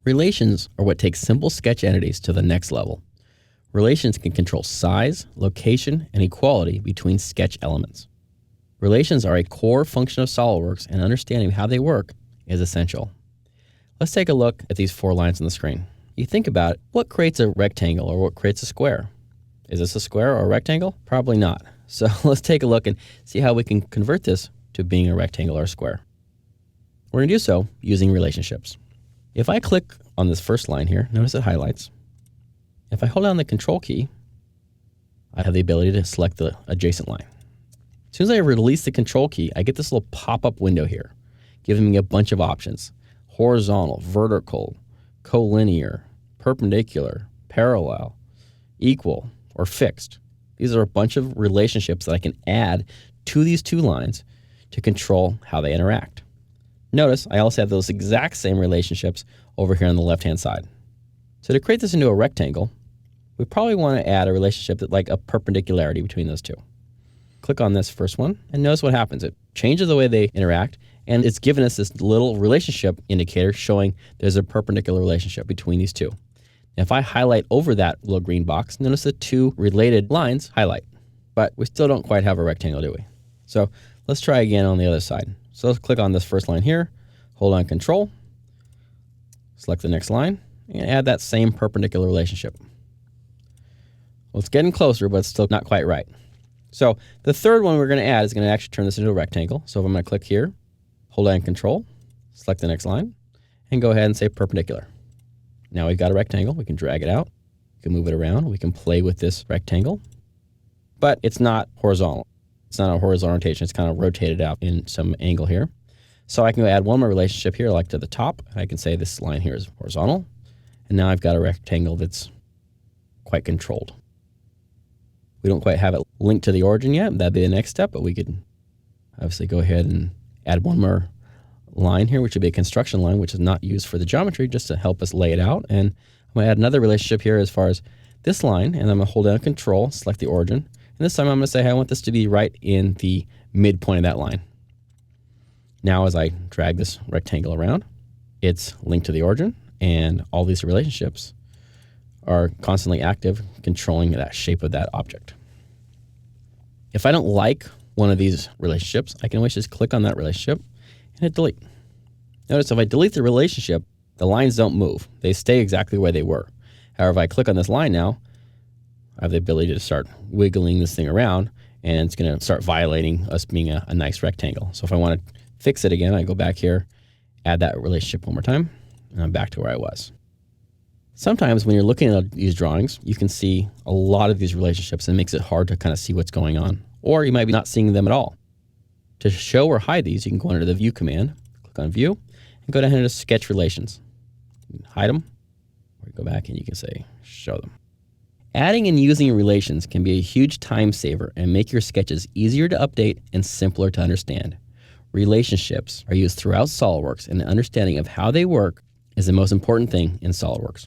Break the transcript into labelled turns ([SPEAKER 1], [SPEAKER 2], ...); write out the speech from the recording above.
[SPEAKER 1] Relations are what takes simple sketch entities to the next level. Relations can control size, location, and equality between sketch elements. Relations are a core function of SOLIDWORKS, and understanding how they work is essential. Let's take a look at these 4 lines on the screen. You think about it, what creates a rectangle or what creates a square? Is this a square or a rectangle? Probably not. So let's take a look and see how we can convert this to being a rectangle or a square. We're going to do so using relationships. If I click on this first line here, notice it highlights. If I hold down the Control key, I have the ability to select the adjacent line. As soon as I release the Control key, I get this little pop-up window here, giving me a bunch of options: horizontal, vertical, collinear, perpendicular, parallel, equal, or fixed. These are a bunch of relationships that I can add to these 2 lines to control how they interact. Notice I also have those exact same relationships over here on the left-hand side. So to create this into a rectangle, we probably want to add a relationship that like a perpendicularity between those 2. Click on this first one and notice what happens. It changes the way they interact, and it's given us this little relationship indicator showing there's a perpendicular relationship between these 2. If I highlight over that little green box, notice the 2 related lines highlight, but we still don't quite have a rectangle, do we? So let's try again on the other side. So let's click on this first line here, hold on Control, select the next line, and add that same perpendicular relationship. Well, it's getting closer, but it's still not quite right. So the third one we're going to add is going to actually turn this into a rectangle. So if I'm going to click here, hold on Control, select the next line, and go ahead and say perpendicular. Now we've got a rectangle. We can drag it out. We can move it around. We can play with this rectangle, but it's not horizontal. It's not a horizontal rotation. It's kind of rotated out in some angle here. So I can go add one more relationship here, like to the top. I can say this line here is horizontal. And now I've got a rectangle that's quite controlled. We don't quite have it linked to the origin yet. That'd be the next step, but we could obviously go ahead and add one more line here, which would be a construction line, which is not used for the geometry, just to help us lay it out. And I'm going to add another relationship here as far as this line, and I'm going to hold down Control, select the origin. And this time I'm going to say I want this to be right in the midpoint of that line. Now as I drag this rectangle around, it's linked to the origin, and all these relationships are constantly active, controlling that shape of that object. If I don't like one of these relationships, I can always just click on that relationship and hit delete. Notice if I delete the relationship, the lines don't move. They stay exactly where they were. However, if I click on this line now, I have the ability to start wiggling this thing around, and it's going to start violating us being a nice rectangle. So if I want to fix it again, I go back here, add that relationship one more time, and I'm back to where I was. Sometimes when you're looking at these drawings, you can see a lot of these relationships, and it makes it hard to kind of see what's going on. Or you might be not seeing them at all. To show or hide these, you can go under the View command, click on View, and go down here to Sketch Relations. Hide them, or go back and you can say Show them. Adding and using relations can be a huge time saver and make your sketches easier to update and simpler to understand. Relationships are used throughout SOLIDWORKS, and the understanding of how they work is the most important thing in SOLIDWORKS.